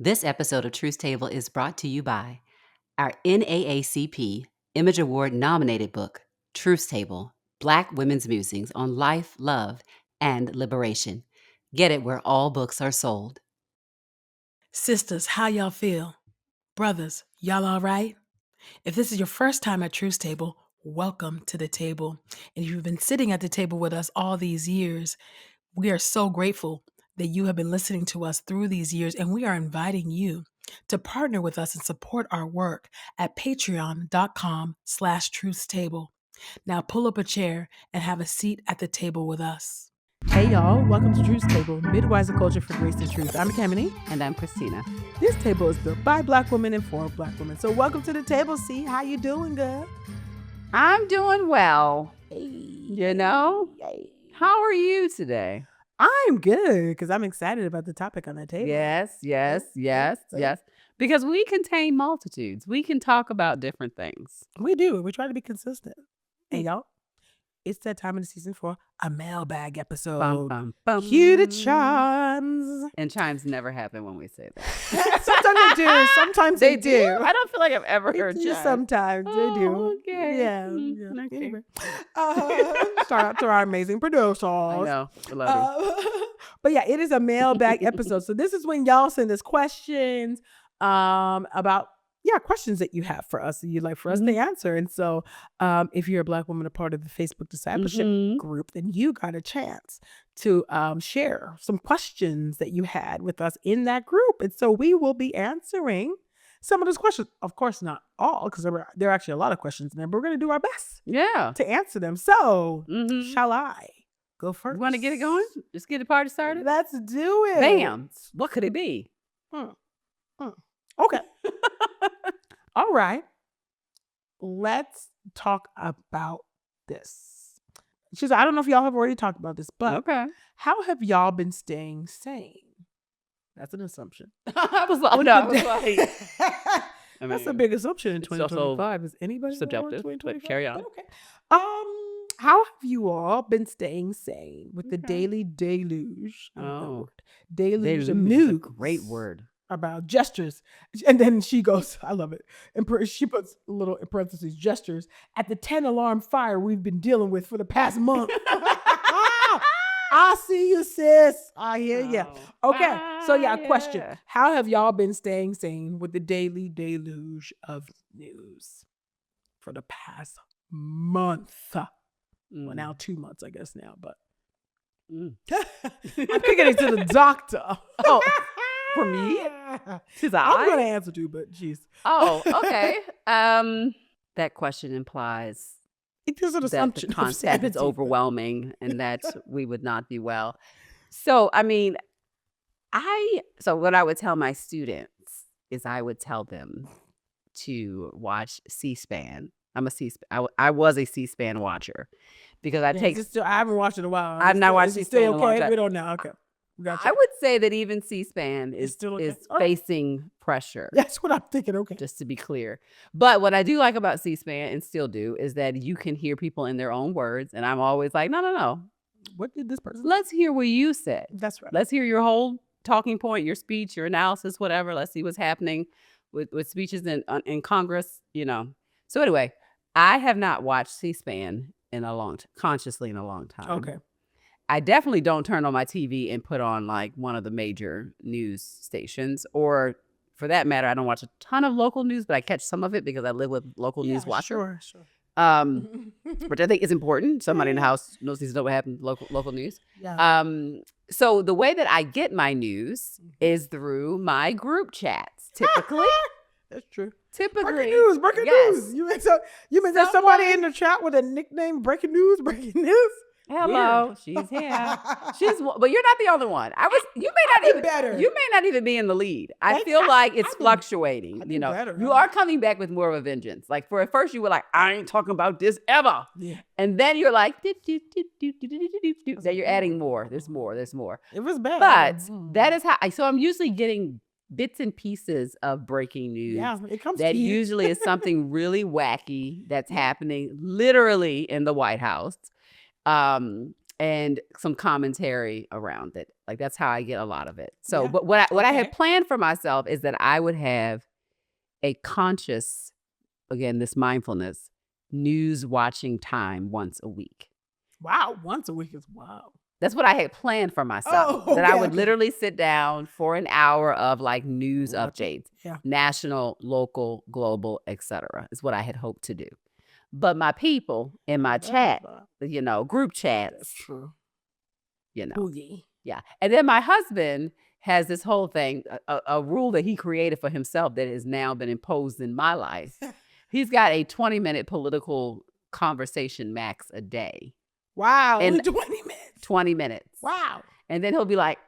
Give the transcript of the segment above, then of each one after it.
This episode of Truth Table is brought to you by our NAACP Image Award nominated book, Truth Table: Black Women's Musings on Life, Love, and Liberation. Get it where all books are sold. Sisters, how y'all feel? Brothers, y'all all right? If this is your first time at Truth Table, welcome to the table. And if you've been sitting at the table with us all these years, we are so grateful that you have been listening to us through these years, and we are inviting you to partner with us and support our work at patreon.com/truthstable. Now pull up a chair and have a seat at the table with us. Hey y'all, welcome to Truth Table, Midwise and Culture for Grace and Truth. I'm Kamini. And I'm Christina. This table is built by Black women and for Black women. So welcome to the table, C. How you doing, girl? I'm doing well. Hey. You know? Yay. How are you today? I'm good because I'm excited about the topic on the table. Yes. Because we contain multitudes. We can talk about different things. We do. We try to be consistent. Hey, y'all. It's that time of the season for a mailbag episode. Bum, bum, bum. Cue the chimes. And chimes never happen when we say that. Sometimes they do. Sometimes they do. I don't feel like I've ever heard chimes. Sometimes they do. Okay. Yeah. Okay. Anyway. Shout out to our amazing producers. I know. I love you. But yeah, it is a mailbag episode. So this is when y'all send us questions about questions that you have for us that you'd like for us to answer. And so if you're a Black woman, a part of the Facebook discipleship group, then you got a chance to share some questions that you had with us in that group. And so we will be answering some of those questions. Of course, not all, because there are actually a lot of questions in there, but we're going to do our best to answer them. So shall I go first? You want to get it going? Just get the party started? Let's do it. Bam. What could it be? Okay. All right. Let's talk about this. She said, I don't know if y'all have already talked about this, but how have y'all been staying sane? That's an assumption. I was like, that's a big assumption in 2025. Is anybody subjective? 2025? But carry on. Okay. How have you all been staying sane with the daily deluge? Deluge of news. Is a great word. About gestures. And then she goes, I love it. And she puts a little in parentheses, gestures at the 10-alarm fire we've been dealing with for the past month. I see you, sis. I hear you. Okay. So question. How have y'all been staying sane with the daily deluge of news for the past month? Well, now 2 months, I guess now, but I'm kicking it to the doctor. For me? I'm going to answer too, but geez. Oh, okay. That question implies there's an assumption the concept is overwhelming and that we would not be well. So, I mean, what I would tell my students is I would tell them to watch C-SPAN. I was a C-SPAN watcher because I haven't watched it in a while. I've not watched C-SPAN in a long time. We don't know. Okay. Gotcha. I would say that even C-SPAN is facing pressure. That's what I'm thinking. Okay. Just to be clear. But what I do like about C-SPAN and still do is that you can hear people in their own words. And I'm always like, no. What did this person say? Let's hear what you said. That's right. Let's hear your whole talking point, your speech, your analysis, whatever. Let's see what's happening with speeches in Congress, So anyway, I have not watched C-SPAN consciously in a long time. Okay. I definitely don't turn on my TV and put on like one of the major news stations, or for that matter, I don't watch a ton of local news, but I catch some of it because I live with local news watcher. Sure. Which I think is important. Somebody in the house needs to know what happened local news. Yeah. So the way that I get my news is through my group chats, typically. That's true. Typically. Breaking news. You mean there's somebody in the chat with a nickname, breaking news? Hello, weird. She's here. But you're not the only one. You may not even be in the lead. I feel like it's fluctuating. You are coming back with more of a vengeance. Like at first you were like, I ain't talking about this ever. Yeah. And then you're like, then you're adding more. There's more. It was bad. But that is how so I'm usually getting bits and pieces of breaking news. Yeah, it comes that to you. usually is something really wacky that's happening literally in the White House. And and some commentary around it. Like, that's how I get a lot of it. So, Yeah. but what I had Okay. planned for myself is that I would have a conscious, again, this mindfulness, news watching time once a week. Wow. Once a week is wow. That's what I had planned for myself, Oh, that I okay, would okay. literally sit down for an hour of, like, news Watch it. updates, Yeah. national, local, global, etcetera, is what I had hoped to do. But my people in my chat, group That's chats, true. you know, Boogie. yeah. And then my husband has this whole thing, a rule that he created for himself that has now been imposed in my life. He's got a 20-minute political conversation max a day. Wow. And Only 20 minutes. 20 minutes. Wow. And then he'll be like,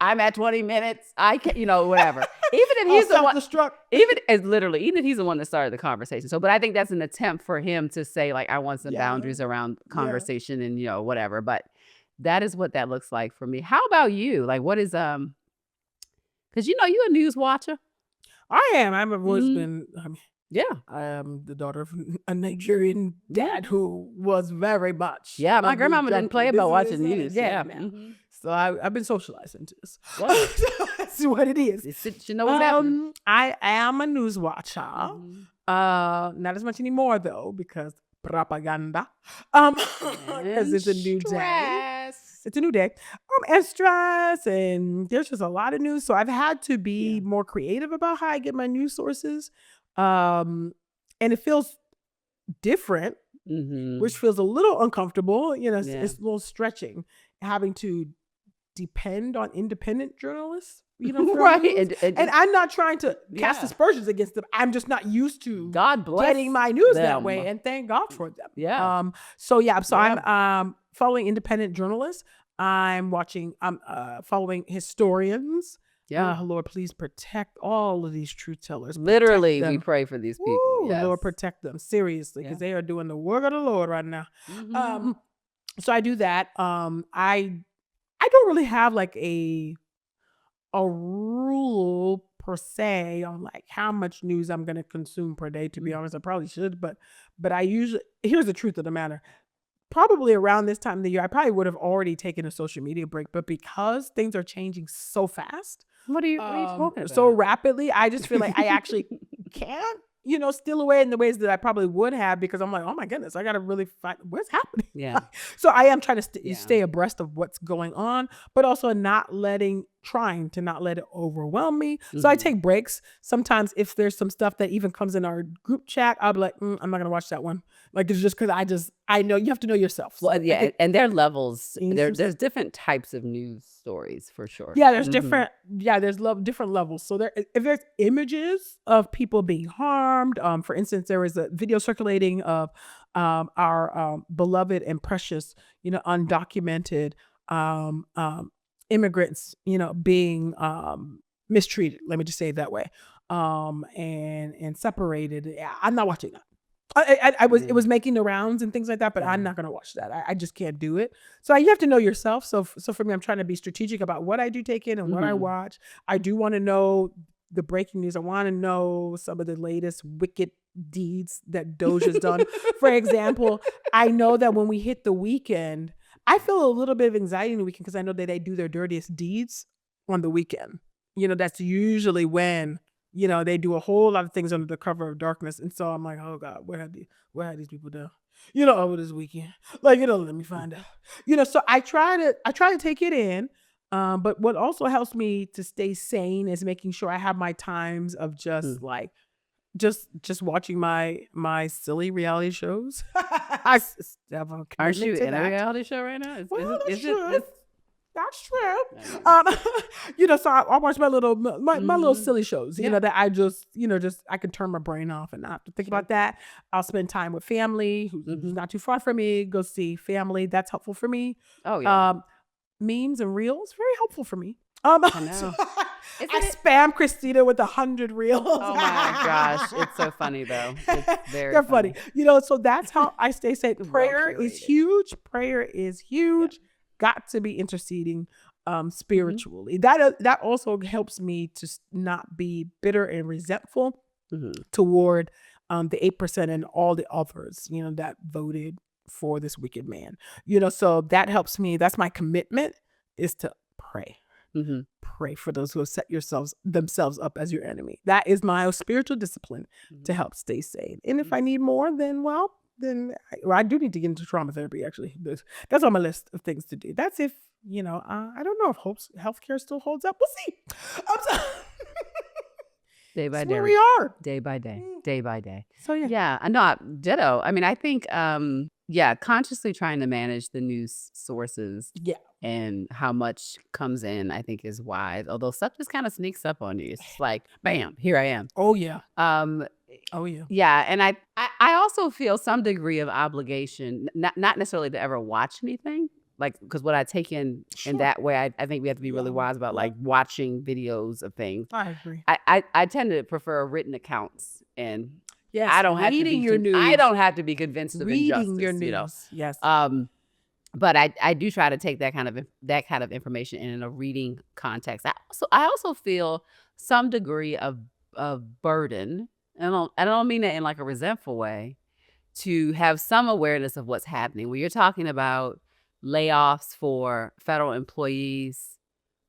I'm at 20 minutes. I can't, whatever. Even if Oh, he's the one, self-destruct. even if he's the one that started the conversation. So, but I think that's an attempt for him to say, like, I want some Yeah. boundaries around Yeah. conversation and, whatever. But that is what that looks like for me. How about you? Like, what is, because you're a news watcher. I am. I've always Mhm. been. Yeah. I am the daughter of a Nigerian dad who was very much. Yeah. My a news grandmama didn't junkie. play This about is watching what it news. is Yeah. now. Mhm. So I've been socialized into this. Well. That's what it is. She knows what's happening. I am a news watcher. Mhm. Not as much anymore though, because propaganda. Because it's a new day. Stress. It's a new day. And stress, and there's just a lot of news. So I've had to be more creative about how I get my news sources. And it feels different, Mhm. which feels a little uncomfortable. It's Yeah. a little stretching, having to depend on independent journalists, for Right. news. And I'm not trying to cast Yeah. aspersions against them. I'm just not used to God bless getting my news that them. way, and thank God for them. Yeah. So yeah, so Yeah. I'm following independent journalists. I'm following historians. Yeah. Lord, please protect all of these truth tellers. Protect Literally, we them. pray for these people. Woo, Yes. Lord, protect them seriously, because they are doing the work of the Lord right now. Mhm. So I do that. I don't really have like a rule per se on like how much news I'm going to consume per day. To be honest, I probably should, but I usually, here's the truth of the matter. Probably around this time of the year, I probably would have already taken a social media break, but because things are changing so fast, What are you talking about? so rapidly, I just feel like I actually can't, steal away in the ways that I probably would have, because I'm like, oh my goodness, I got to really find what's happening. Yeah. So I am trying to Yeah. stay abreast of what's going on, but also trying to not let it overwhelm me. So I Mhm. take breaks. Sometimes if there's some stuff that even comes in our group chat, I'll be like, I'm not going to watch that one. Like, it's just because I know you have to know yourself. So Well, yeah, and there are levels. Seen some There's different types of news stories for sure. Yeah, there's Mhm. different. Yeah, there's different levels. So if there's images of people being harmed, for instance, there was a video circulating of our beloved and precious, undocumented immigrants, being mistreated. Let me just say it that way, and separated. Yeah, I'm not watching that. It was making the rounds and things like that, but I'm not going to watch that. I just can't do it. So you have to know yourself. So for me, I'm trying to be strategic about what I do take in and what I watch. I do want to know the breaking news. I want to know some of the latest wicked deeds that Doja's done. For example, I know that when we hit the weekend, I feel a little bit of anxiety in the weekend because I know that they do their dirtiest deeds on the weekend. That's usually when they do a whole lot of things under the cover of darkness. And so I'm like, oh God, where have these people done? Over this weekend. Like, let me find out. So I try to take it in. But what also helps me to stay sane is making sure I have my times of just like just watching my silly reality shows. Aren't you in a reality show right now? That's true. That's true. So I watch my little little silly shows, that I just I can turn my brain off and not have to think about that. I'll spend time with family who's not too far from me, go see family. That's helpful for me. Oh yeah. Memes and reels, very helpful for me. I know. I spam Christina with 100 reels. Oh my gosh. It's so funny though. It's very They're funny. So that's how I stay safe. Prayer is curated. huge. Prayer is huge. Got to be interceding spiritually. That also helps me to not be bitter and resentful toward the 8% and all the others, that voted for this wicked man. So that helps me. That's my commitment, is to pray. Mm-hmm. Pray for those who have set themselves up as your enemy. That is my spiritual discipline to help stay sane. And if I need more, then I do need to get into trauma therapy. Actually, that's on my list of things to do. That's if I don't know if healthcare still holds up. We'll see. Day by That's day. where we are. Day by day. Day by day. So yeah. Yeah, I know. Ditto. I mean, I think consciously trying to manage the news sources and how much comes in, I think, is wise. Although stuff just kind of sneaks up on you. It's just like, bam, here I am. Oh yeah. Oh yeah. Yeah, and I also feel some degree of obligation, not necessarily to ever watch anything. Like, because what I take in that way, I think we have to be really wise about like watching videos of things. I agree. I tend to prefer written accounts, and yes, I don't have to reading be your news. I don't have to be convinced of Reading injustice. your news. Yes. But I do try to take that kind of information in a reading context. I also feel some degree of burden, and I don't mean that in like a resentful way, to have some awareness of what's happening. When you're talking about layoffs for federal employees,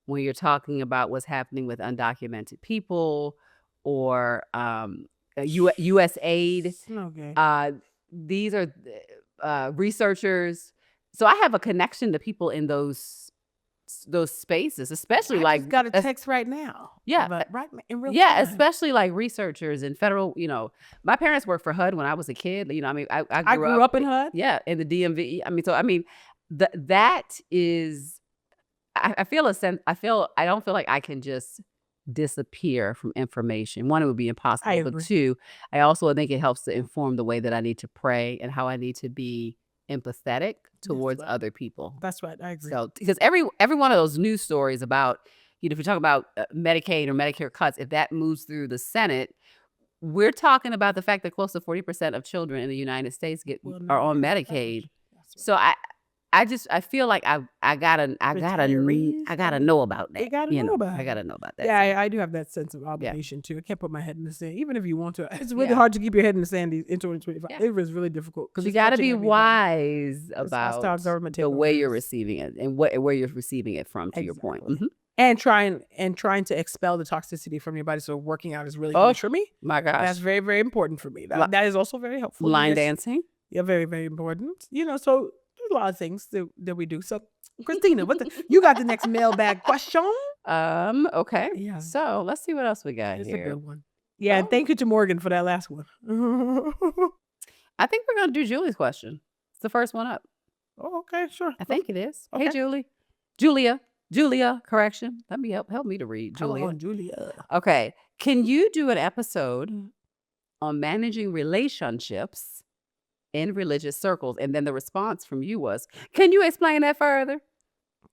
when you're talking about what's happening with undocumented people, or U.S. aid. Okay. These are researchers. So I have a connection to people in those spaces, especially I just got a text right now. Yeah, but right in real yeah, time. especially like researchers and federal. My parents worked for HUD when I was a kid. I mean, I grew up in HUD. Yeah, in the DMV. I mean, that is. I feel a sense. I don't feel like I can just disappear from information. One, it would be impossible. I But agree. two, I also think it helps to inform the way that I need to pray and how I need to be empathetic towards other people. That's right. I agree. So, because every one of those news stories about, if you talk about Medicaid or Medicare cuts, if that moves through the Senate, we're talking about the fact that close to 40% of children in the United States are on Medicaid. So I feel like I gotta know about that. You gotta know about it. I gotta know about that. Yeah, I do have that sense of obligation too. I can't put my head in the sand, even if you want to. It's really hard to keep your head in the sand in 2025. Yeah. It was really difficult because you gotta be wise about the way you're receiving it and where you're receiving it from. To your point, and trying to expel the toxicity from your body. So working out is really good for me. My gosh, that's very, very important for me. That is also very helpful. Line dancing, yeah, very, very important. So. A lot of things that we do. So, Christina, you got the next mailbag question? Okay. Yeah. So let's see what else we got it's here. It's a good one. Yeah, and thank you to Morgan for that last one. I think we're gonna do Julie's question. It's the first one up. Oh, okay, sure. I think it is. Okay. Hey, Julia. Correction. Let me help me to read. Julia. Julia. Okay. Can you do an episode on managing relationships in religious circles? And then the response from you was, can you explain that further?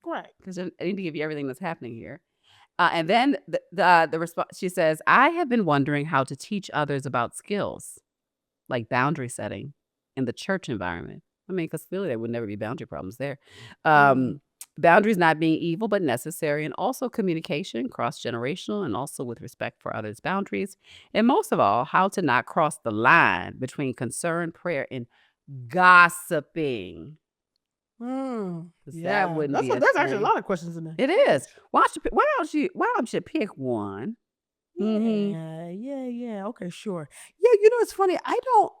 Right. Because I need to give you everything that's happening here. And then the response, she says, I have been wondering how to teach others about skills like boundary setting in the church environment. I mean, because clearly there would never be boundary problems there. Boundaries not being evil, but necessary, and also communication, cross-generational, and also with respect for others' boundaries. And most of all, how to not cross the line between concern, prayer, and gossiping. Yeah, that wouldn't be that's actually a lot of questions in there. It is. Why don't you pick one? Yeah. Okay, sure. Yeah, it's funny. I don't.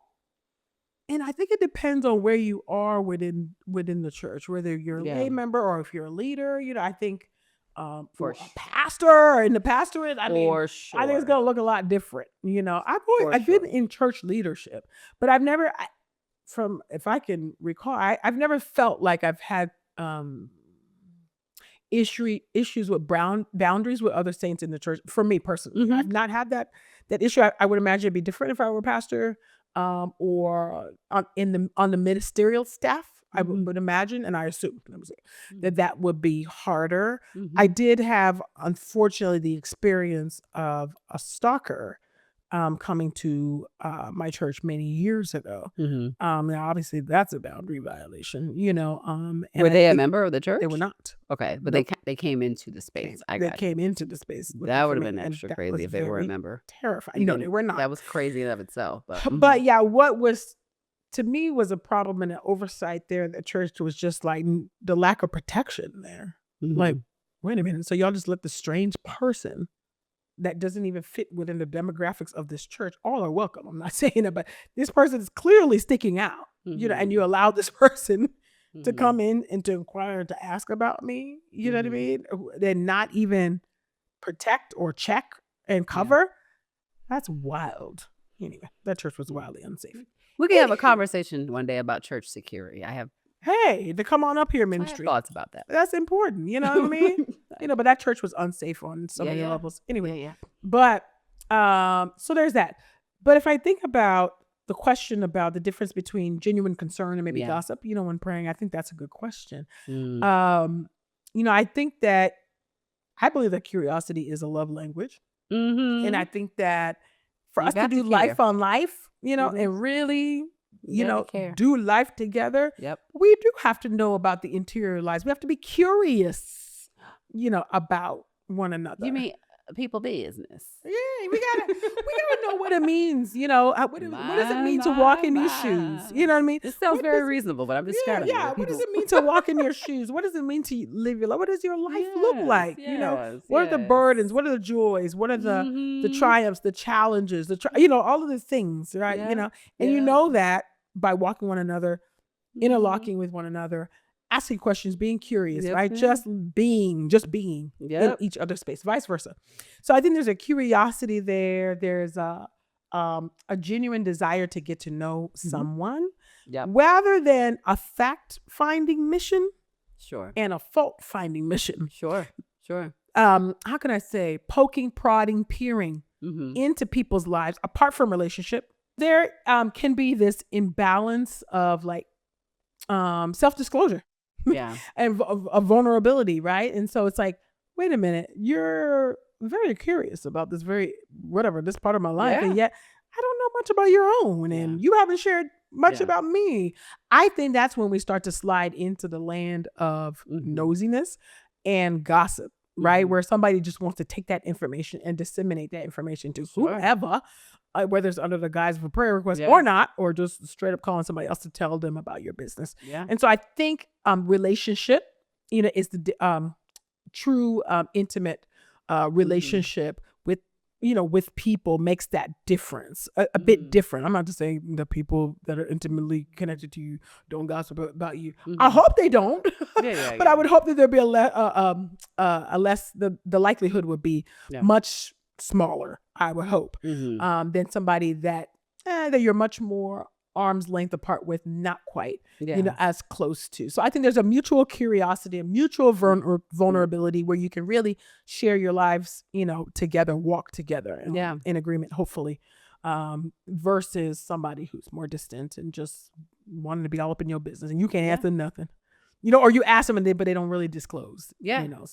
And I think it depends on where you are within the church, whether you're a lay member or if you're a leader. I think for a pastor in the pastorate, I think it's going to look a lot different. I've been in church leadership, but I've never, if I can recall, I've never felt like I've had issues with boundaries with other saints in the church. For me personally, I've not had that issue. I would imagine it'd be different if I were a pastor. Or on the ministerial staff, I would imagine, and I assume that would be harder. I did have, unfortunately, the experience of a stalker coming to my church many years ago. Now obviously that's a boundary violation, And were they a member of the church? They were not. Okay, but they came into the space. They came into the space. That would have been extra crazy if they were a member. Terrifying. No, they were not. That was crazy in of itself. But yeah, what was to me was a problem and an oversight there. The church was just like the lack of protection there. Like, wait a minute. So y'all just let the strange person that doesn't even fit within the demographics of this church, all are welcome. I'm not saying that, but this person is clearly sticking out, and you allow this person to come in and to inquire and to ask about me, you know what I mean? Then not even protect or check and cover. That's wild. Anyway, that church was wildly unsafe. We can have a conversation one day about church security. I have to come on up here, ministry. thoughts about that. That's important. You know what I mean? But that church was unsafe on so many levels. Anyway, but so there's that. But if I think about the question about the difference between genuine concern and maybe gossip, when praying, I think that's a good question. I think that I believe that curiosity is a love language. And I think that for us to do life on life, and really, do life together, we do have to know about the interior lives. We have to be curious, about one another. You mean people business? Yeah, we gotta know what it means. What does it mean to walk in these shoes? You know what I mean? This sounds very reasonable, but I'm just kind of what does it mean to walk in your shoes? What does it mean to live your life? What does your life look like? What are the burdens? What are the joys? What are the triumphs, the challenges, all of the things, right? And you know that by walking one another, interlocking with one another, asking questions, being curious, right? Just being in each other's space, vice versa. So I think there's a curiosity there. There's a genuine desire to get to know someone rather than a fact-finding mission and a fault-finding mission. Sure. How can I say? Poking, prodding, peering into people's lives apart from relationship. There can be this imbalance of like self-disclosure. And a vulnerability, right? And so it's like, wait a minute, you're very curious about this this part of my life, and yet I don't know much about your own, and you haven't shared much about me. I think that's when we start to slide into the land of nosiness and gossip, right? Where somebody just wants to take that information and disseminate that information to whoever, whether it's under the guise of a prayer request or not, or just straight up calling somebody else to tell them about your business. And so I think relationship, is the true intimate relationship with people makes that difference a bit different. I'm not just saying the people that are intimately connected to you don't gossip about you. I hope they don't, but I would hope that there'd be a less, the likelihood would be much smaller, I would hope, than somebody that you're much more arm's length apart with, not quite, as close to. So I think there's a mutual curiosity, a mutual vulnerability where you can really share your lives, together, walk together in agreement, hopefully, versus somebody who's more distant and just wanting to be all up in your business and you can't answer nothing. Or you ask them but they don't really disclose.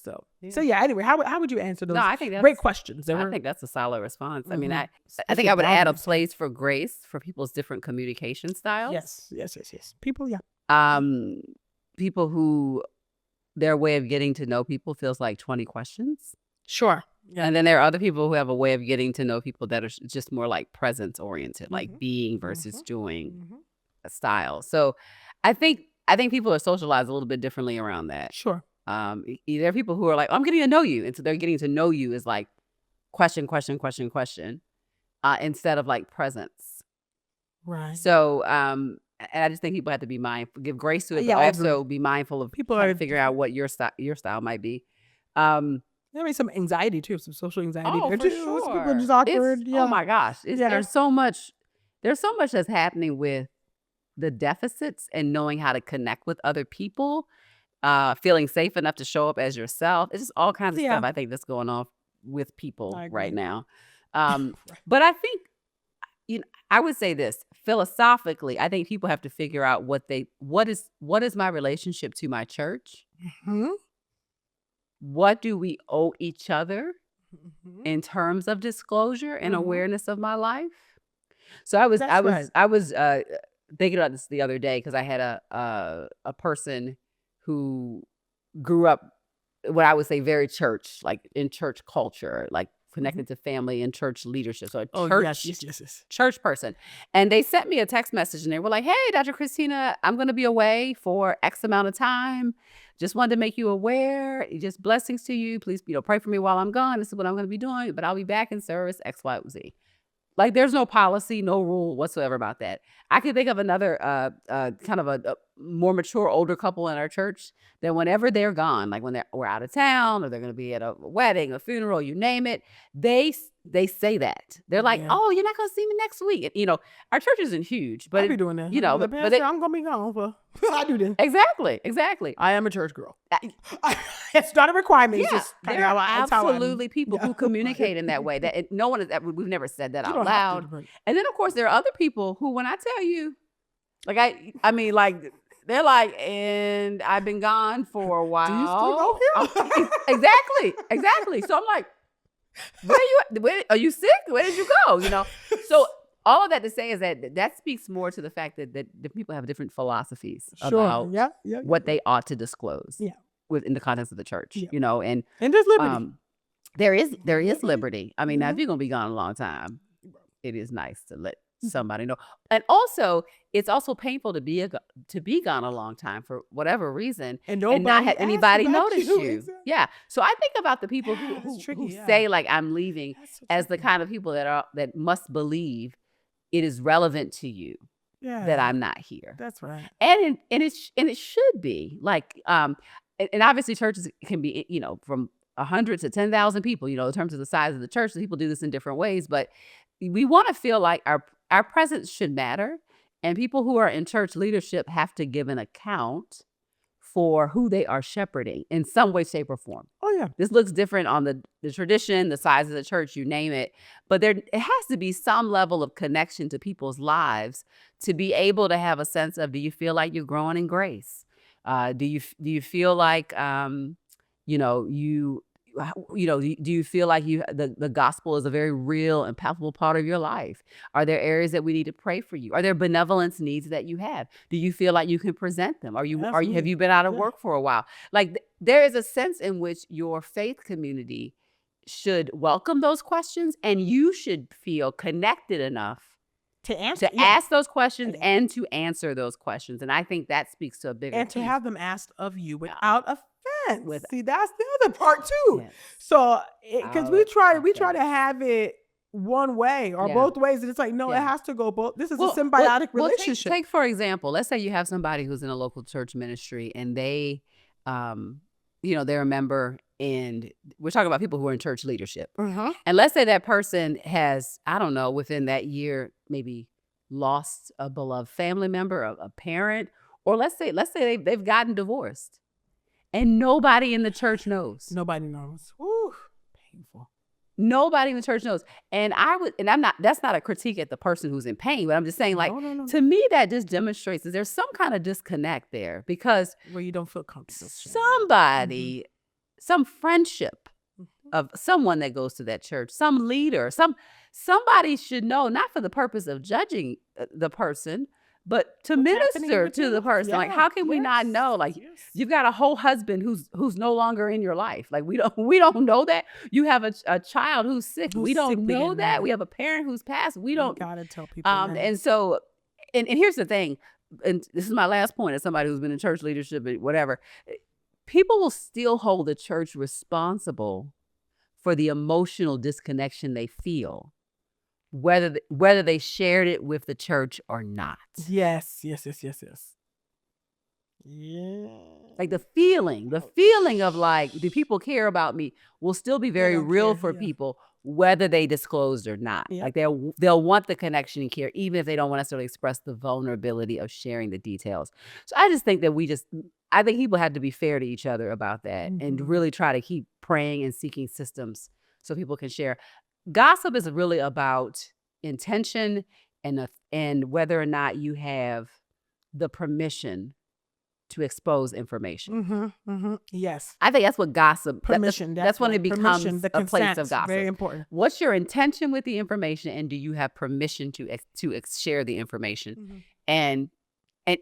So anyway, how would you answer those? No, I think that's great questions. I think that's a solid response. I mean, I think I would add a place for grace for people's different communication styles. Yes. People, people who their way of getting to know people feels like 20 questions. Sure. Yeah. And then there are other people who have a way of getting to know people that are just more like presence oriented, like being versus doing style. So I think people are socialized a little bit differently around that. Sure. There are people who are like, I'm getting to know you. And so they're getting to know you is like question, instead of like presence. Right. So, and I just think people have to be mindful, give grace to it, but also be mindful of people trying to figure out what your style might be. There may be some anxiety too, some social anxiety. Oh, there for too. sure. People are just awkward. Oh my gosh. There's so much that's happening with the deficits and knowing how to connect with other people, feeling safe enough to show up as yourself. It's just all kinds of stuff I think that's going on with people right now. But I think, I would say this philosophically, I think people have to figure out what is my relationship to my church? What do we owe each other in terms of disclosure and awareness of my life? So I was thinking about this the other day because I had a person who grew up what I would say very church, like in church culture, like connected to family and church leadership. So a Oh, church yes. church person. And they sent me a text message and they were like, "Hey, Dr. Christina, I'm going to be away for X amount of time. Just wanted to make you aware. Just blessings to you. Please, pray for me while I'm gone. This is what I'm going to be doing, but I'll be back in service X, Y, Z." Like, there's no policy, no rule whatsoever about that. I can think of another kind of a more mature, older couple in our church that whenever they're gone, like when we're out of town or they're going to be at a wedding, a funeral, you name it, they say that. They're like, Yeah. "Oh, you're not going to see me next week." And, our church isn't huge, but I be doing that. but The pastor, I'm gonna be gone for. I do this. exactly. I am a church girl. It's not a requirement. It's Yeah, just there are that's how I'm- absolutely people who communicate in that way. That no one has ever. We've never said that You out don't have to, loud. but- And then, of course, there are other people who, when I tell you, like I mean, like they're like, "And I've been gone for a while." Do you still go here? Exactly. So I'm like, Where are you sick? Where did you go? So all of that to say is that speaks more to the fact that the people have different philosophies about what they ought to disclose. Yeah. Within the context of the church. Yeah. And there's liberty. there is liberty. I mean, now if you're gonna be gone a long time, it is nice to let somebody know. And also, it's also painful to be gone a long time for whatever reason And not have anybody notice you. Exactly. Yeah. So I think about the people who say like I'm leaving as the kind of people that must believe it is relevant to you that I'm not here. That's right. And it should be like and obviously churches can be from 100 to 10,000 people, in terms of the size of the church. People do this in different ways, but we want to feel like our presence should matter, and people who are in church leadership have to give an account for who they are shepherding in some way, shape, or form. Oh yeah. This looks different on the tradition, the size of the church, you name it, but it has to be some level of connection to people's lives to be able to have a sense of, do you feel like you're growing in grace? Do you feel like do you feel like the gospel is a very real and palpable part of your life? Are there areas that we need to pray for you? Are there benevolence needs that you have? Do you feel like you can present them? Have you been out of work for a while? Like, there is a sense in which your faith community should welcome those questions, and you should feel connected enough to answer, ask those questions and to answer those questions. And I think that speaks to a bigger and piece. to have them asked of you without offense. See, that's the other part too. Yes. So because we try to have it one way or both ways, and it's like, no, it has to go both. This is a symbiotic relationship. Take for example, let's say you have somebody who's in a local church ministry and they they're a member, and we're talking about people who are in church leadership. And let's say that person has, I don't know, within that year, maybe lost a beloved family member, a parent, or let's say they've gotten divorced, and nobody in the church knows. Nobody knows. Ooh, painful. Nobody in the church knows. And that's not a critique at the person who's in pain, but I'm just saying, like, No. to me, that just demonstrates that there's some kind of disconnect there, because where you don't feel comfortable. Somebody, some friendship of someone that goes to that church, some leader, somebody should know, not for the purpose of judging the person, but to minister to the person. Like, how can we not know? Like, you've got a whole husband who's no longer in your life. Like, we don't know that. You have a child who's sick. We don't know that. We have a parent who's passed. We don't. Gotta tell people. And so, and here's the thing, and this is my last point as somebody who's been in church leadership, whatever. People will still hold the church responsible for the emotional disconnection they feel, whether they shared it with the church or not. Yes. Yeah. Like the feeling of like, do people care about me, will still be very real for people, whether they disclosed or not. Like, they'll want the connection and care, even if they don't necessarily express the vulnerability of sharing the details. So I just think that I think people have to be fair to each other about that, and really try to keep praying and seeking systems so people can share. Gossip is really about intention and whether or not you have the permission to expose information. Yes. I think that's what gossip, permission. That's when it becomes a place of gossip. Very important. What's your intention with the information, and do you have permission to share the information? And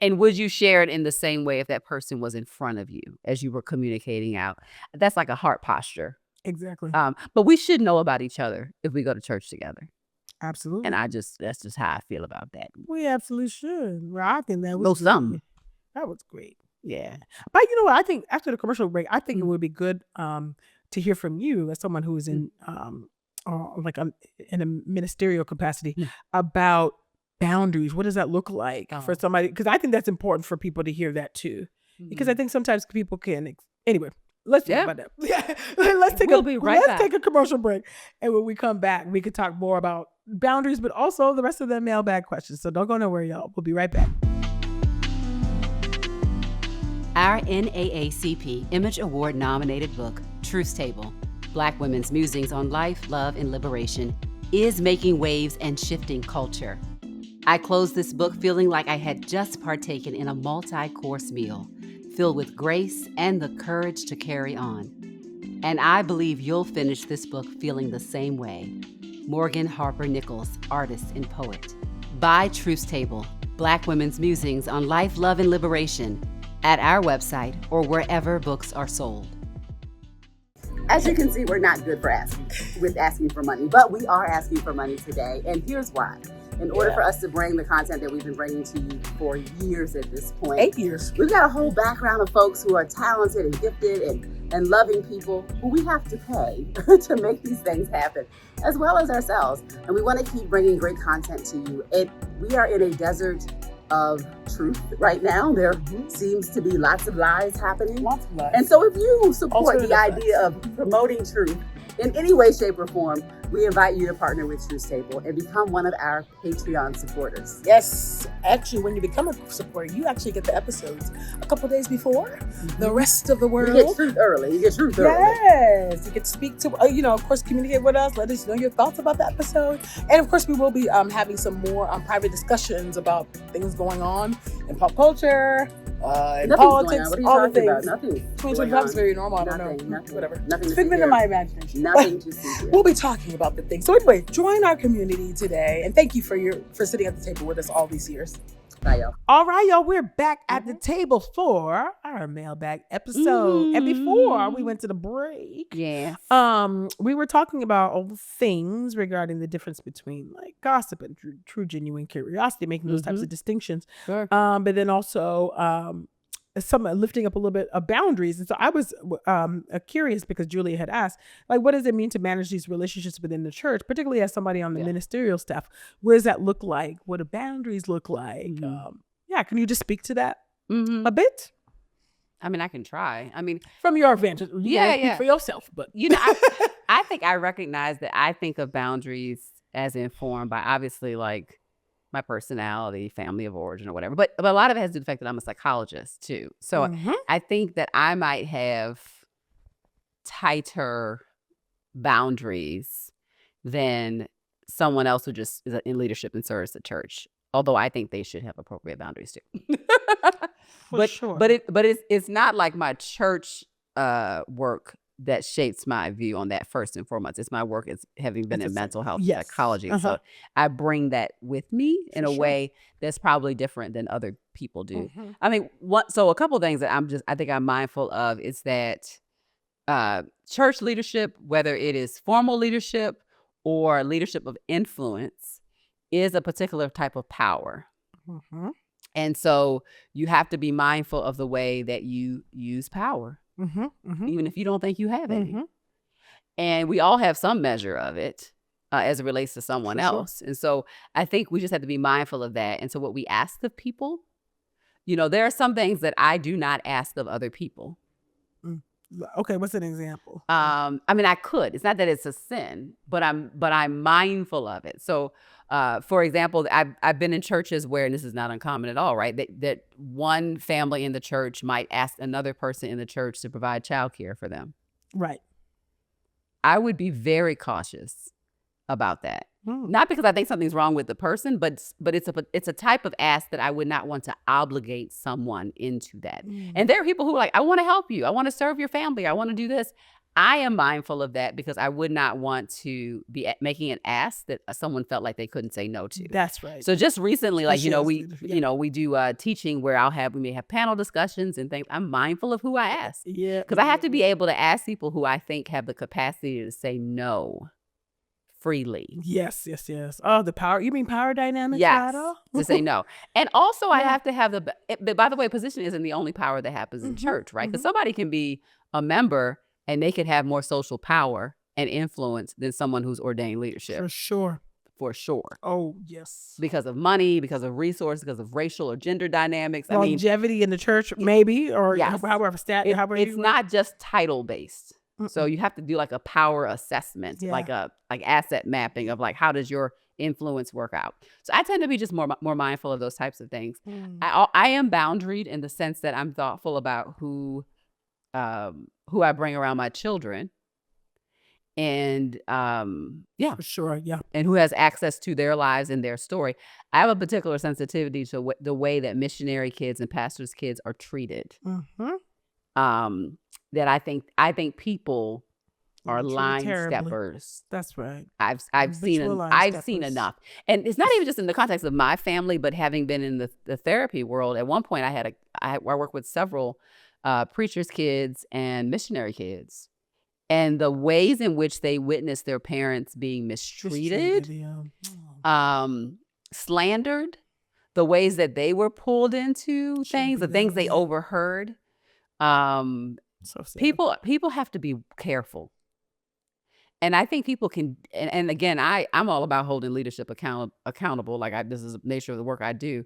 would you share it in the same way if that person was in front of you as you were communicating out? That's like a heart posture Exactly. But we should know about each other if we go to church together. Absolutely. And that's just how I feel about that. We absolutely should. Well, I think that Know was some. great. That was great. Yeah. But you know what? I think after the commercial break, I think it Mm. would be good to hear from you as someone who is in in a ministerial capacity Yeah. about boundaries. What does that look like for Oh. somebody? Because I think that's important for people to hear that too. Because I Mhm. think sometimes people can. Anyway, let's talk Yeah. about that. Yeah, let's take We'll be right back. take a commercial break, and when we come back, we could talk more about boundaries, but also the rest of the mailbag questions. So don't go nowhere, y'all. We'll be right back. Our NAACP Image Award nominated book, Truth Table: Black Women's Musings on Life, Love, and Liberation, is making waves and shifting culture. I closed this book feeling like I had just partaken in a multi-course meal, filled with grace and the courage to carry on. And I believe you'll finish this book feeling the same way. Morgan Harper Nichols, artist and poet. Buy Truth Table: Black Women's Musings on Life, Love, and Liberation at our website or wherever books are sold. As you can see, we're not good for asking for money, but we are asking for money today, and here's why. In order for us to bring the content that we've been bringing to you for years at this point, 8 years. we've got a whole background of folks who are talented and gifted and loving people who we have to pay to make these things happen, as well as ourselves. And we want to keep bringing great content to you. We are in a desert of truth right now. There seems to be lots of lies happening. Lots of lies. And so if you support Alternative the idea of promoting truth in any way, shape, or form, we invite you to partner with Truth Table and become one of our Patreon supporters. Yes, actually, when you become a supporter, you actually get the episodes a couple days before the rest of the world. You get truth early. You get truth early. Yes, you can speak to, of course, communicate with us. Let us know your thoughts about the episode. And of course, we will be having some more private discussions about things going on in pop culture, in politics, all the things. Nothing. 2025 is very normal. I don't know. Nothing. Whatever. Nothing. Figment of my imagination. Nothing to see here. We'll be talking about the things. So anyway, join our community today, and thank you for sitting at the table with us all these years. Bye, y'all. All right, y'all, we're back at the table for our mailbag episode. And before we went to the break, we were talking about all the things regarding the difference between like gossip and true genuine curiosity, making those types of distinctions. Sure. But then also some lifting up a little bit of boundaries. And so I was curious because Julia had asked, like, what does it mean to manage these relationships within the church, particularly as somebody on the ministerial staff? What does that look like? What do boundaries look like? Can you just speak to that a bit? I mean, I can try. I mean, from your vantage, speak for yourself, but I think I recognize that I think of boundaries as informed by obviously like my personality, family of origin, or whatever. But a lot of it has to do with the fact that I'm a psychologist too. So I think that I might have tighter boundaries than someone else who just is in leadership and serves the church. Although I think they should have appropriate boundaries too. But it's not like my church work that shapes my view on that first and foremost. It's my work as having been in mental health psychology. So I bring that with me in a way that's probably different than other people do. I mean, so a couple of things that I think I'm mindful of is that church leadership, whether it is formal leadership or leadership of influence, is a particular type of power. And so you have to be mindful of the way that you use power. Even if you don't think you have any. And we all have some measure of it as it relates to someone else. And so I think we just have to be mindful of that. And so what we ask of people, there are some things that I do not ask of other people. Okay, what's an example? I mean, I could. It's not that it's a sin, but I'm mindful of it. So, for example, I've been in churches where, and this is not uncommon at all, right? That one family in the church might ask another person in the church to provide childcare for them. Right. I would be very cautious about that. Not because I think something's wrong with the person, but it's a type of ask that I would not want to obligate someone into that. And there are people who are like, I want to help you. I want to serve your family. I want to do this. I am mindful of that because I would not want to be making an ask that someone felt like they couldn't say no to. That's right. So just recently, like, Especially as we, leaders, yeah. we do teaching where we may have panel discussions and things. I'm mindful of who I ask Yeah. because I have to be able to ask people who I think have the capacity to say no freely. Yes. Oh, the power. You mean power dynamics? Yes, Shadow? to say no. And also I Yeah. have to have but by the way, position isn't the only power that happens in church, right? Because somebody can be a member and they could have more social power and influence than someone who's ordained leadership. For sure. For sure. Oh, yes. Because of money, because of resources, because of racial or gender dynamics. Longevity in the church, maybe, or yes. however it's not just title based. So you have to do like a power assessment, like asset mapping of like, how does your influence work out? So I tend to be just more mindful of those types of things. I am boundaried in the sense that I'm thoughtful about who I bring around my children. And for sure, yeah. And who has access to their lives and their story. I have a particular sensitivity to the way that missionary kids and pastors' kids are treated. That I think people are line steppers. That's right. I've seen enough, and it's not even just in the context of my family, but having been in the therapy world. At one point, I worked with several preachers' kids and missionary kids. And the ways in which they witnessed their parents being mistreated, slandered, the ways that they were pulled into things, the things they overheard. So sad. People have to be careful. And I think people can, and again, I'm all about holding leadership accountable. Like this is the nature of the work I do.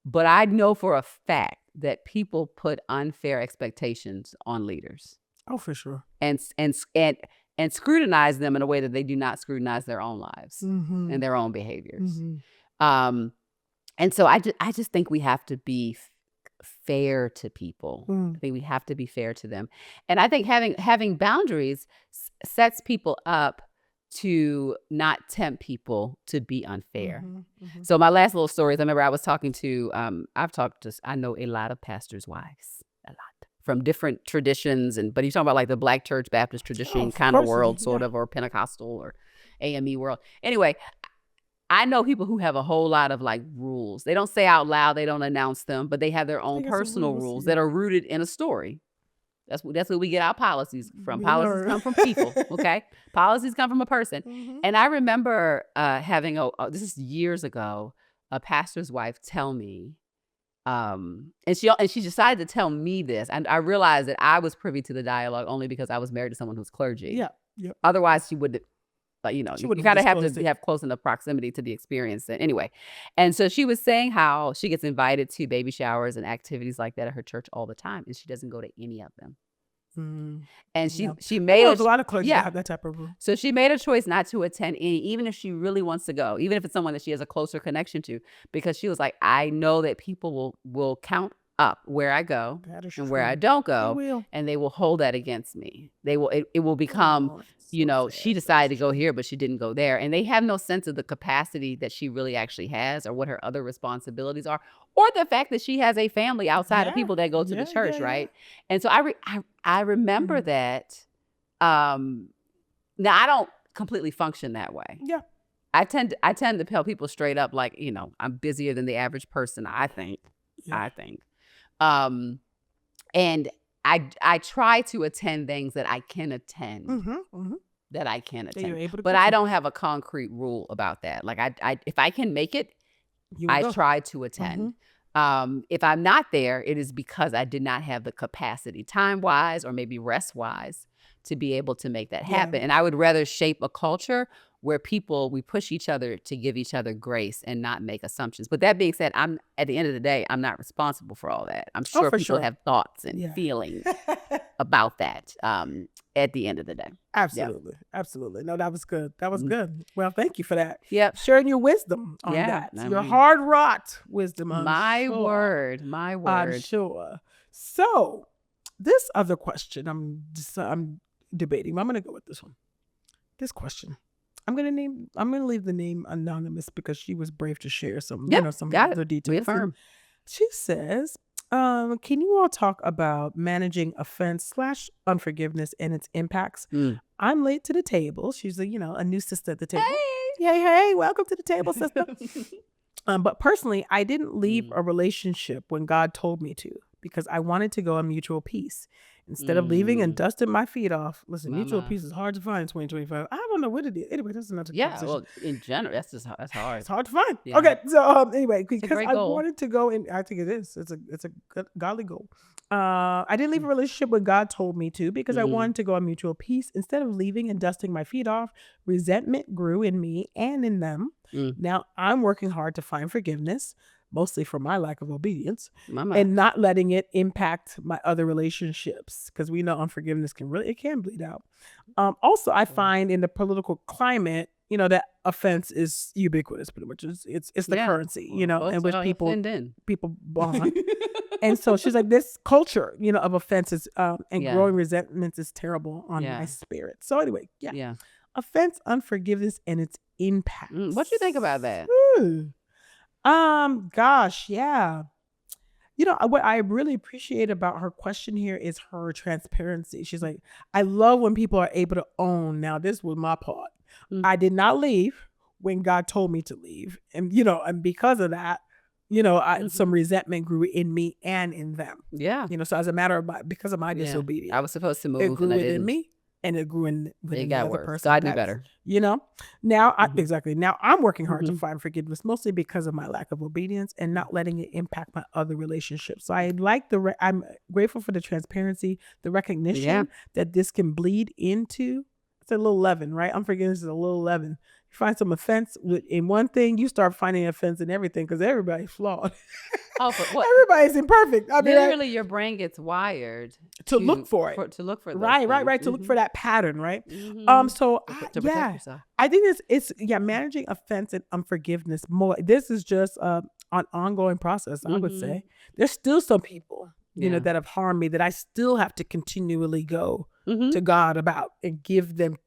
But I know for a fact that people put unfair expectations on leaders. Oh, for sure. And scrutinize them in a way that they do not scrutinize their own lives and their own behaviors. And so I just think we have to be fair to people. I think we have to be fair to them. And I think having boundaries sets people up to not tempt people to be unfair. So my last little story is I remember I was talking to, I know a lot of pastors' wives, a lot. From different traditions, but you're talking about like the Black church Baptist tradition kind of world, sort of, or Pentecostal or AME world. Anyway, I know people who have a whole lot of like rules. They don't say out loud, they don't announce them, but they have their own personal rules that are rooted in a story. That's where we get our policies from. Policies come from people, okay? Policies come from a person. And I remember having this is years ago, a pastor's wife tell me. And she decided to tell me this, and I realized that I was privy to the dialogue only because I was married to someone who's clergy. Yeah. Otherwise, she would, you kind of have to have close enough proximity to the experience. Anyway, and so she was saying how she gets invited to baby showers and activities like that at her church all the time, and she doesn't go to any of them. And she made a lot of clergy have that type of rule. So she made a choice not to attend any, even if she really wants to go, even if it's someone that she has a closer connection to, because she was like, I know that people will count up where I go and where I don't go, and they will hold that against me. They will. It will become, she decided to go here, but she didn't go there, and they have no sense of the capacity that she really actually has, or what her other responsibilities are, or the fact that she has a family outside of people that go to the church, right? And so I remember that. Now I don't completely function that way. Yeah. I tend to tell people straight up, like, I'm busier than the average person, I think. And I try to attend things that I can attend. That I can attend. But I don't have a concrete rule about that. Like I if I can make it, I try to attend. If I'm not there, it is because I did not have the capacity, time-wise or maybe rest-wise, to be able to make that happen. And I would rather shape a culture where we push each other to give each other grace and not make assumptions. But that being said, at the end of the day, I'm not responsible for all that. I'm sure people have thoughts and feelings about that at the end of the day. Absolutely. Absolutely. No, that was good. That was good. Well, thank you for that. Yep. Sharing your wisdom on that. Your hard-wrought wisdom. My word. I'm sure. So this other question, I'm debating. I'm going to go with this one. This question. I'm gonna leave the name anonymous because she was brave to share some other details. Reaffirm. She says, Can you all talk about managing offense slash unforgiveness and its impacts? Mm. I'm late to the table. She's a new sister at the table. Hey. Hey, welcome to the table, sister. But personally, I didn't leave Mm. a relationship when God told me to because I wanted to go on mutual peace. Instead of leaving and dusting my feet off, listen, mutual Mama. peace is hard to find in 2025. I don't know what it is. Anyway, that's another Yeah, conversation. well, in general, that's hard. It's hard to find. Yeah. Okay, so anyway, a because great I goal. wanted to go, and I think it is. It's a good, godly goal. I didn't leave a relationship when God told me to because I wanted to go on mutual peace. Instead of leaving and dusting my feet off, resentment grew in me and in them. Mm. Now I'm working hard to find forgiveness, mostly for my lack of obedience, Mama. and not letting it impact my other relationships because we know unforgiveness can bleed out. Also, I find in the political climate, that offense is ubiquitous. Pretty much, it's the Yeah. currency, Well, in which people offending. bond. And so she's like, this culture, of offenses and Yeah. growing resentments is terrible on Yeah. my spirit. So anyway, Yeah. offense, unforgiveness, and its impact. What you think about that? Gosh, yeah. What I really appreciate about her question here is her transparency. She's like, I love when people are able to own. Now, this was my part. Mm. I did not leave when God told me to leave. And, and because of that, some resentment grew in me and in them. Yeah. So as a matter of because of my disobedience, I was supposed to move. it grew and I within didn't. me. And it grew within It the got other worse. person. God knew better. Now, exactly. Now I'm working hard to find forgiveness, mostly because of my lack of obedience and not letting it impact my other relationships. So I like I'm grateful for the transparency, the recognition that this can bleed into. It's a little leaven, right? Unforgiveness is a little leaven. You find some offense in one thing, you start finding offense in everything because everybody's flawed. Oh, for what? Everybody's imperfect. I mean, literally, your brain gets wired to look for it. To look for those right. things. To look for that pattern, right? To protect yourself. I think it's managing offense and unforgiveness more. This is just an ongoing process. I would say there's still some people, that have harmed me that I still have to continually go to God about and give them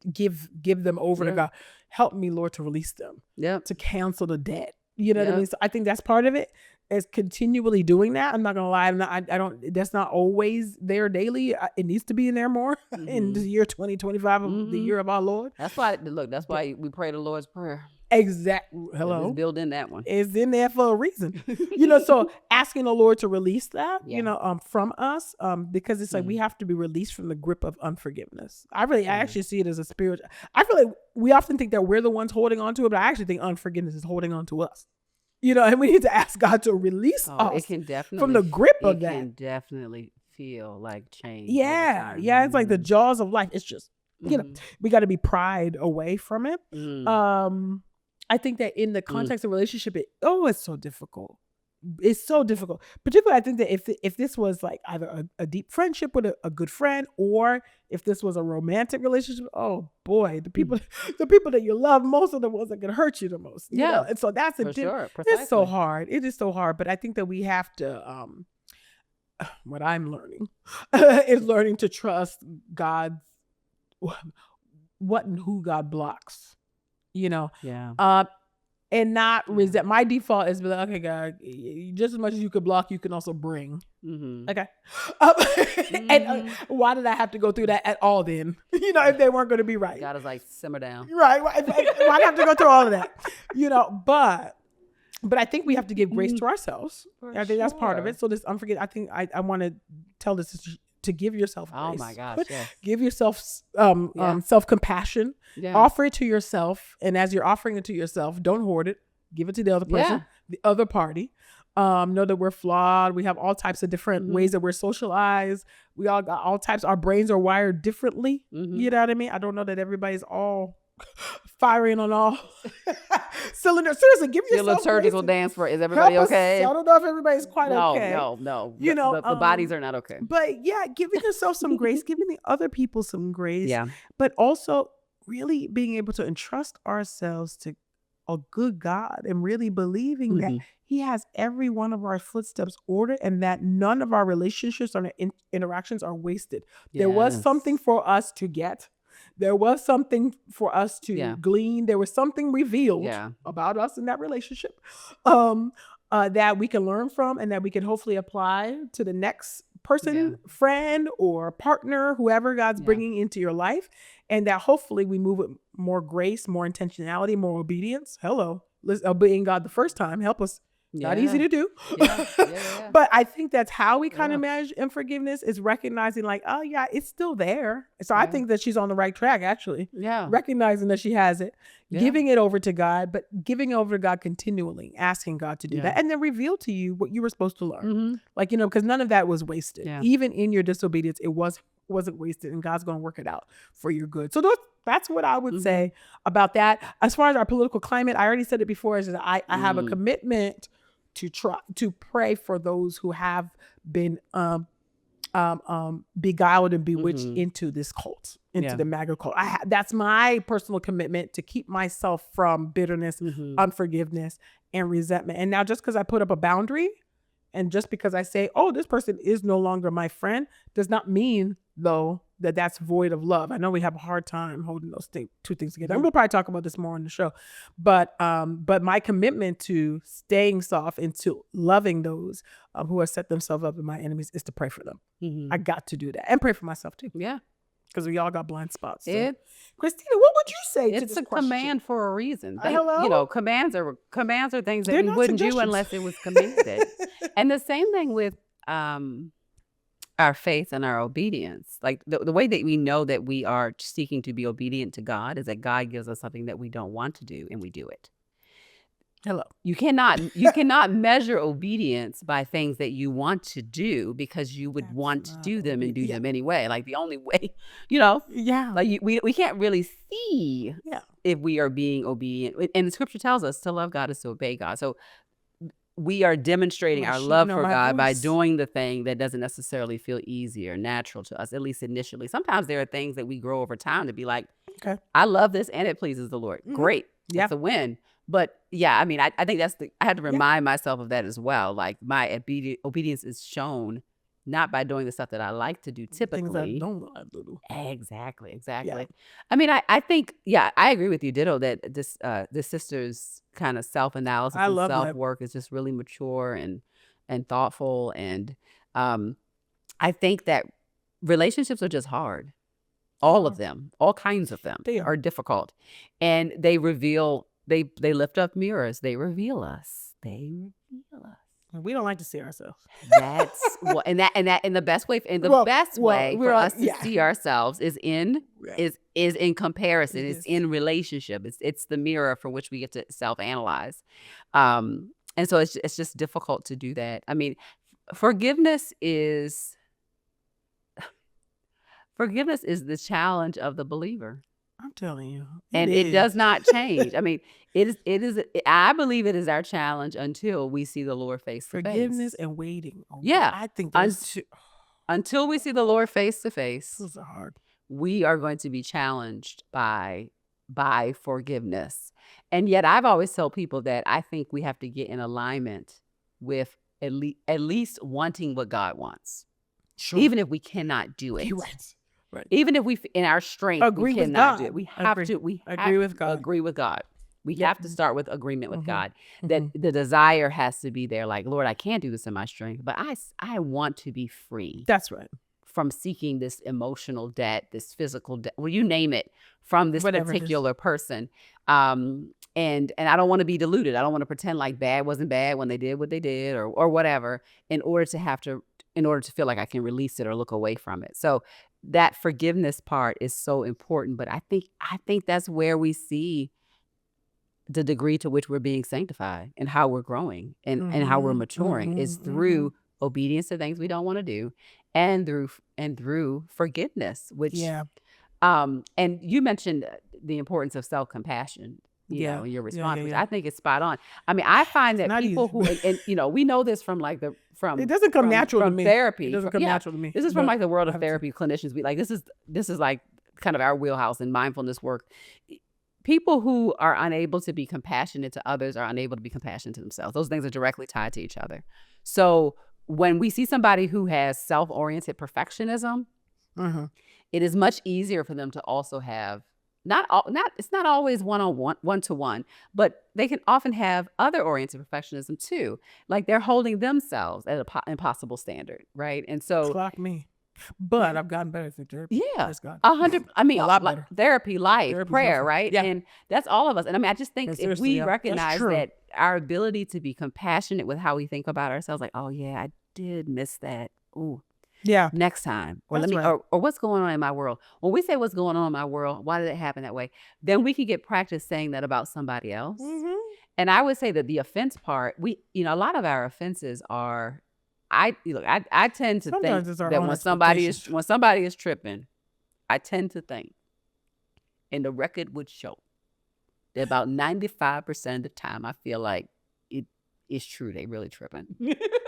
over to God. Help me, Lord, to release them. To cancel the debt. You know what I mean? So I think that's part of it. Is continually doing that. I'm not gonna lie. I don't. That's not always there daily. It needs to be in there more in the year 2025, the year of our Lord. That's why. Look, that's why we pray the Lord's Prayer. Exactly. Hello. It's built in that one. It's in there for a reason. So asking the Lord to release that, from us, because it's like we have to be released from the grip of unforgiveness. I actually see it as a spiritual. I feel like we often think that we're the ones holding on to it, but I actually think unforgiveness is holding on to us. And we need to ask God to release us it can definitely, from the grip of that. It can definitely feel like change. Yeah. It's like the jaws of life. It's just, we got to be pried away from it. I think that in the context of relationship, it's so difficult. It's so difficult. Particularly, I think that if this was like either a deep friendship with a good friend, or if this was a romantic relationship, oh boy, the people that you love most are the ones that can hurt you the most. And so that's it's so hard. It is so hard. But I think that we have to. What I'm learning is learning to trust God's what and who God blocks. And not resent. My default is be like, okay, God, just as much as you could block, you can also bring. Okay. And why did I have to go through that at all then? If they weren't going to be right. God is like, simmer down. Right. Why do I have to go through all of that? But I think we have to give grace to ourselves. I think that's part of it. So this I think I want to tell this to give yourself grace. Oh my gosh, yes. Give yourself self-compassion. Offer it to yourself. And as you're offering it to yourself, don't hoard it. Give it to the other person, the other party. Know that we're flawed. We have all types of different ways that we're socialized. We all got all types. Our brains are wired differently. You know what I mean? I don't know that everybody's all firing on all cylinders. Seriously, give yourself a liturgical dance for. Is everybody okay? I don't know if everybody's quite okay. No. The bodies are not okay. But giving yourself some grace, giving the other people some grace. Yeah. But also really being able to entrust ourselves to a good God and really believing that He has every one of our footsteps ordered and that none of our relationships or interactions are wasted. Yes. There was something for us to get. There was something for us to glean. There was something revealed about us in that relationship. that we can learn from and that we can hopefully apply to the next person, friend, or partner, whoever God's bringing into your life. And that hopefully we move with more grace, more intentionality, more obedience. Hello. Obeying God the first time. Help us. Not easy to do. But I think that's how we kind of manage unforgiveness, is recognizing like, oh yeah, it's still there. So I think that she's on the right track, actually. Yeah. Recognizing that she has it, giving it over to God, but giving it over to God continually, asking God to do that, and then reveal to you what you were supposed to learn. Like, because none of that was wasted. Even in your disobedience, it wasn't wasted, and God's going to work it out for your good. So that's what I would say about that. As far as our political climate, I already said it before, is that I have a commitment to try to pray for those who have been beguiled and bewitched into this cult, into the MAGA cult. That's my personal commitment, to keep myself from bitterness, unforgiveness, and resentment. And now, just because I put up a boundary, and just because I say, oh, this person is no longer my friend, does not mean, though, that that's void of love. I know we have a hard time holding those two things together. And we'll probably talk about this more on the show. But my commitment to staying soft and to loving those who have set themselves up as my enemies is to pray for them. I got to do that. And pray for myself too. Yeah. Because we all got blind spots. So. Christina, what would you say to this question? It's a command for a reason. Hello? Commands are things that we wouldn't do unless it was commanded. And the same thing with our faith and our obedience. Like the way that we know that we are seeking to be obedient to God is that God gives us something that we don't want to do, and we do it. Hello. You cannot measure obedience by things that you want to do, because you would want to do them and do them anyway. Like the only way, like we can't really see if we are being obedient. And the scripture tells us to love God is to obey God. So we are demonstrating our love for God by doing the thing that doesn't necessarily feel easy or natural to us, at least initially. Sometimes there are things that we grow over time to be like, okay, I love this and it pleases the Lord. Great. That's a win. But yeah, I mean, I think I had to remind myself of that as well. Like my obedience is shown not by doing the stuff that I like to do typically. Things I don't like to do. Exactly. Yeah. I mean, I think, I agree with you, ditto, that this sister's kind of self-analysis and self-work is just really mature and thoughtful. And I think that relationships are just hard. All of them, all kinds of them are difficult. And they reveal, they lift up mirrors. They reveal us. We don't like to see ourselves. That's and the best way for us to see ourselves is in comparison. It's in relationship. It's the mirror for which we get to self-analyze. And so it's just difficult to do that. I mean, forgiveness is the challenge of the believer. I'm telling you. It does not change. I mean, I believe it is our challenge until we see the Lord face to face. Forgiveness and waiting. I think until we see the Lord face to face, this is hard. We are going to be challenged by forgiveness. And yet I've always told people that I think we have to get in alignment with at least wanting what God wants. Sure. Even if we cannot do it. Right. Even if we, in our strength, we cannot do it. We have to. We agree with God. Agree with God. We have to start with agreement with God. That the desire has to be there. Like, Lord, I can't do this in my strength, but I want to be free. That's right. From seeking this emotional debt, this physical debt, well, you name it, from this particular person. And I don't want to be deluded. I don't want to pretend like bad wasn't bad when they did what they did or whatever, in order to feel like I can release it or look away from it. So that forgiveness part is so important. But I think that's where we see the degree to which we're being sanctified and how we're growing and how we're maturing is through obedience to things we don't want to do, and through forgiveness, which and you mentioned the importance of self-compassion, you know, in your response, which I think is spot on. I mean, I find that people who and we know this from like it doesn't come natural to me. Therapy. It doesn't come natural to me. This is from like the world of therapy. Clinicians, we like this is like kind of our wheelhouse in mindfulness work. People who are unable to be compassionate to others are unable to be compassionate to themselves. Those things are directly tied to each other. So when we see somebody who has self-oriented perfectionism, it is much easier for them to also have it's not always one-on-one, one-to-one, but they can often have other oriented perfectionism too. Like they're holding themselves at an impossible standard, right? And so Clock me. But I've gotten better through therapy. yeah, Praise God. 100. I mean, A lot like better. therapy, life, Therapy's prayer, helpful. right? Yeah. And that's all of us. And I mean, I just think Yeah, if seriously, we yeah. That's recognize true. that our ability to be compassionate with how we think about ourselves, like, oh yeah, I did miss that. Ooh, Yeah. next time, or That's let me, right. or what's going on in my world. When we say what's going on in my world, why did it happen that way? Then we can get practice saying that about somebody else. Mhm. And I would say that the offense part, a lot of our offenses are, I tend to think Sometimes it's our that own when expectations. somebody is tripping, I tend to think, and the record would show that about 95% of the time, I feel like it is true. They really tripping.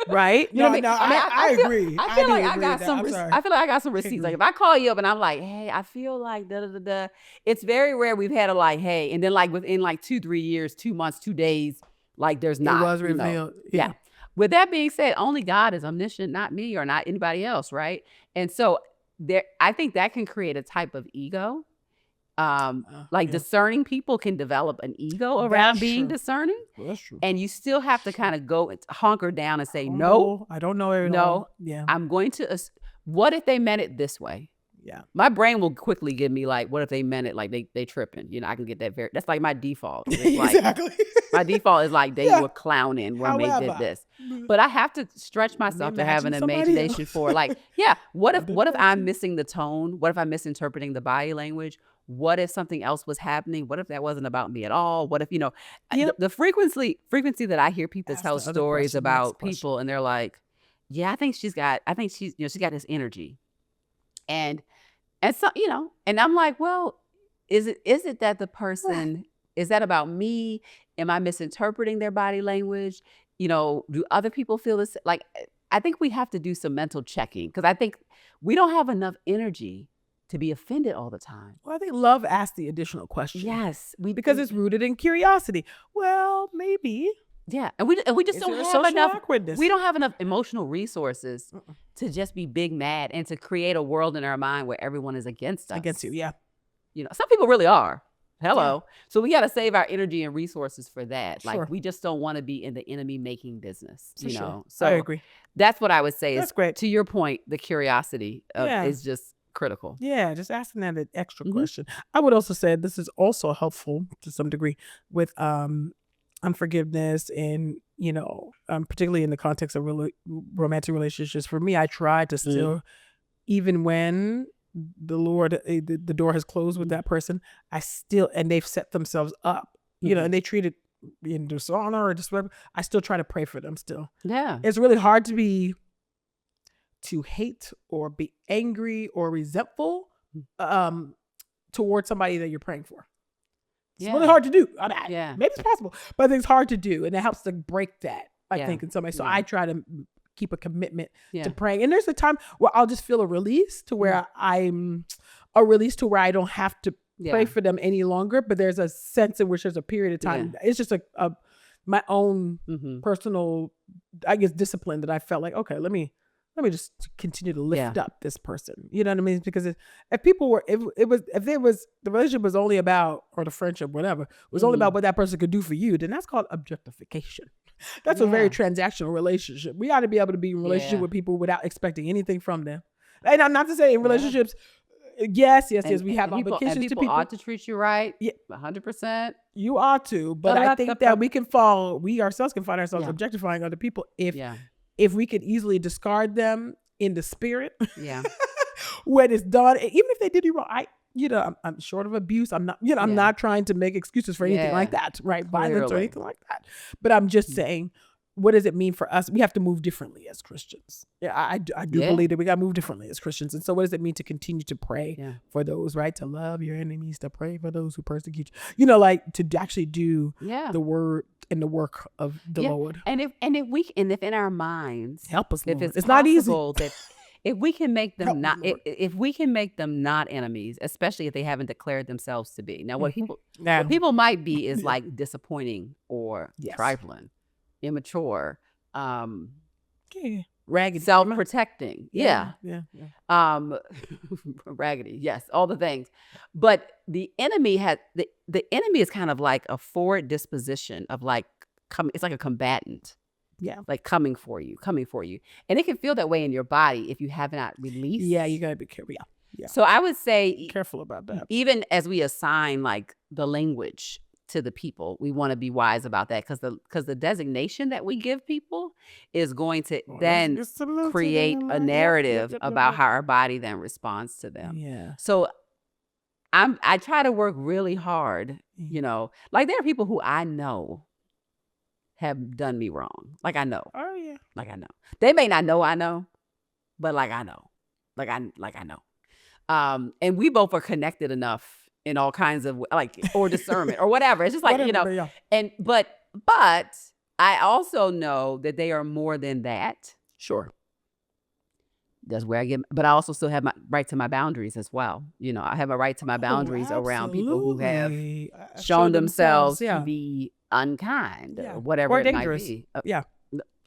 Right? You know what No, I mean? I agree. I feel do like I agree got with that. some. I'm sorry. I feel like I got some receipts. Like if I call you up and I'm like, "Hey, I feel like da da da da," it's very rare we've had a like, "Hey," and then like within like 2-3 years, 2 months, 2 days, like there's It not. was revealed. Yeah. With that being said, only God is omniscient, not me or not anybody else, right? And so I think that can create a type of ego. Like Yeah. discerning people can develop an ego around That's being true. discerning, That's true. and you still have to kind of go and hunker down and say, "No, Humble. I don't know it no, all. Yeah. I'm going to. What if they meant it this way?" Yeah. My brain will quickly give me like, "What if they meant it like they tripping?" I can get that that's like my default. It's like Exactly. my default is like they Yeah. were clowning when they did However, this. But I have to stretch myself to have imagine an somebody imagination else. for like, yeah, what if Other I'm person. missing the tone? What if I'm misinterpreting the body language? What if something else was happening? What if that wasn't about me at all? What if, Yep. the frequency that I hear people Ask tell the other stories question, next about question. people and they're like, yeah, I think she's got this energy. And so, and I'm like, well, is it that the person, is that about me? Am I misinterpreting their body language? Do other people feel this? Like, I think we have to do some mental checking because I think we don't have enough energy to be offended all the time. Well, I think love asks the additional question. Yes, Because it's rooted in curiosity. Well, maybe. yeah, and we just Is don't there a have social enough. awkwardness? We don't have enough emotional resources to just be big mad and to create a world in our mind where everyone is against us. Against you, yeah. Some people really are. Hello. Yeah. So we got to save our energy and resources for that. Sure. Like we just don't want to be in the enemy making business, Sure. So I agree. That's what I would say. That's is great. To your point, the curiosity is just critical. Yeah, just asking that an extra question. I would also say this is also helpful to some degree with unforgiveness and, particularly in the context of romantic relationships. For me, I try to still, even when the Lord, the door has closed with that person, and they've set themselves up, and they treat it in dishonor or just whatever, I still try to pray for them still. Yeah. It's really hard to hate or be angry or resentful towards somebody that you're praying for. It's really hard to do. Yeah. Maybe it's possible, but I think it's hard to do, and it helps to break that, I think, in some way. So I try to keep a commitment to praying. And there's a time where I'll just feel a release to where I don't have to pray for them any longer, but there's a sense in which there's a period of time. It's just my own personal, I guess, discipline that I felt like, okay, let me just continue to lift up this person. You know what I mean? Because if the relationship was only about, or the friendship, whatever, was only about what that person could do for you, then that's called objectification. That's a very transactional relationship. We ought to be able to be in relationship with people without expecting anything from them. And I'm not to say in relationships, yes, we have obligations to people. People ought to treat you right. Yeah, 100%. You ought to, but I think that we ourselves can find ourselves objectifying other people if we could easily discard them in the spirit. Yeah. When it's done, even if they did you wrong, I'm short of abuse. I'm not, I'm not trying to make excuses for anything like that, right? Clearly. Violence or anything like that. But I'm just saying, what does it mean for us? We have to move differently as Christians. Yeah, I do believe that we got to move differently as Christians. And so what does it mean to continue to pray for those, right? To love your enemies, to pray for those who persecute you, like to actually do the word and the work of the Lord. And if in our minds, help us, Lord. If it's not easy. That if we can make them if we can make them not enemies, especially if they haven't declared themselves to be. Now, what people might be is like disappointing or trifling, immature, raggedy, self-protecting. Yeah. yeah. Raggedy. Yes, all the things. But the enemy the enemy is kind of like a forward disposition of like it's like a combatant. Yeah. Like coming for you. And it can feel that way in your body if you have not released. Yeah, you gotta be careful. Yeah. So I would say Be careful about that. even as we assign like the language to the people, we want to be wise about that because the designation that we give people is going to then create a narrative about how our body then responds to them. Yeah. So I try to work really hard, you know, like there are people who I know have done me wrong. Like I know. Oh yeah. Like I know. They may not know I know, but like I know. Like I know. And we both are connected enough in all kinds of like or discernment or whatever. It's just like, you know, yeah. and but I also know that they are more than that. Sure. That's where I get, but I also still have my right to my boundaries as well. You know, I have a right to my boundaries around people who have shown themselves to be unkind or whatever or it dangerous. might be. Yeah.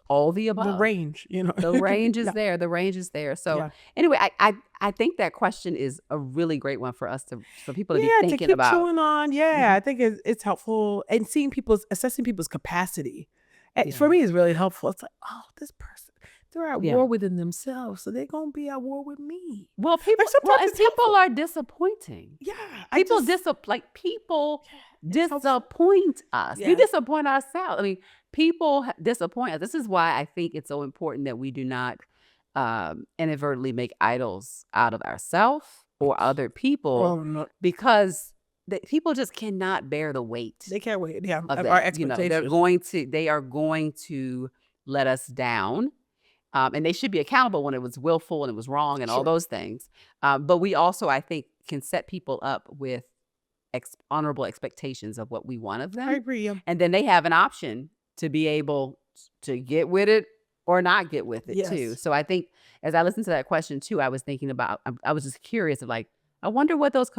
All the above. The range, you know. The range is there. The range is there. So anyway, I think that question is a really great one for people to be thinking to keep about. chewing on. Yeah, I think it's helpful and assessing people's capacity. For me, is really helpful. It's like, oh, this person, they're at war within themselves, so they're gonna be at war with me. Well, people are disappointing. Yeah, people disappoint us. We disappoint ourselves. I mean, people disappoint us. This is why I think it's so important that we do not inadvertently make idols out of ourselves or other people, because people just cannot bear the weight. They can't wait. Yeah, of our expectations. You know, they are going to let us down. And they should be accountable when it was willful and it was wrong and all those things. But we also, I think, can set people up with honorable expectations of what we want of them. I agree. Yeah. And then they have an option to be able to get with it or not get with it too. So I think as I listened to that question too, I was thinking about, I was just curious of like, I wonder what those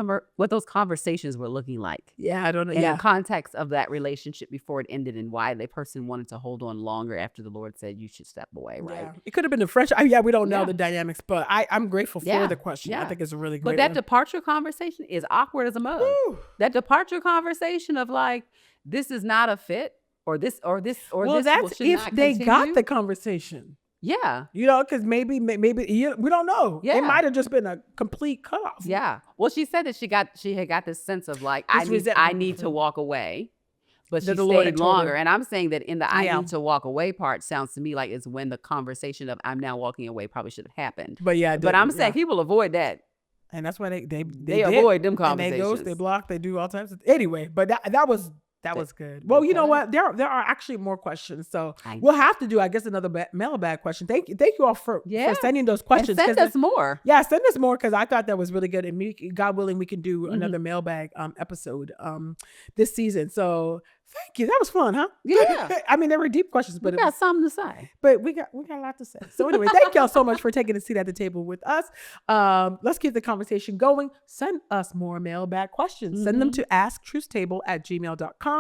conversations were looking like. Yeah, I don't know. In the context of that relationship before it ended, and why the person wanted to hold on longer after the Lord said you should step away. Right? Yeah. It could have been the friendship. We don't know the dynamics, but I'm grateful for the question. Yeah. I think it's a really great. But that departure conversation is awkward as a mug. That departure conversation of like, this is not a fit, or this. Well, this that's should if not they continue. got the conversation. Yeah. You know, because maybe we don't know. Yeah. It might have just been a complete cutoff. Yeah. Well, she said that she had got this sense of like, I need to walk away. But she stayed longer. And I'm saying that in the I need to walk away part sounds to me like it's when the conversation of I'm now walking away probably should have happened. But but I'm saying people avoid that. And that's why they avoid them conversations. And they ghost, they block, they do all types of anyway. But that was good. Well, you know what? There are actually more questions, so we'll have to do, I guess, another mailbag question. Thank you all for sending those questions. And send us more. Yeah, send us more because I thought that was really good. And God willing, we can do another mailbag episode this season. So thank you. That was fun, huh? Yeah. I mean, there were deep questions, but we got something to say. But we got a lot to say. So anyway, thank y'all so much for taking a seat at the table with us. Let's keep the conversation going. Send us more mailbag questions. Send them to asktruthstable@gmail.com.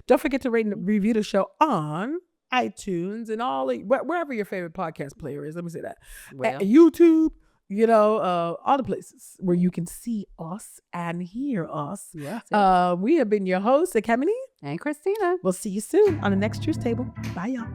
Don't forget to rate and review the show on iTunes and wherever your favorite podcast player is. Let me say that. At YouTube. You know, all the places where you can see us and hear us. Yeah. We have been your hosts, Ekemini and Christina. We'll see you soon on the next Truth Table. Bye, y'all.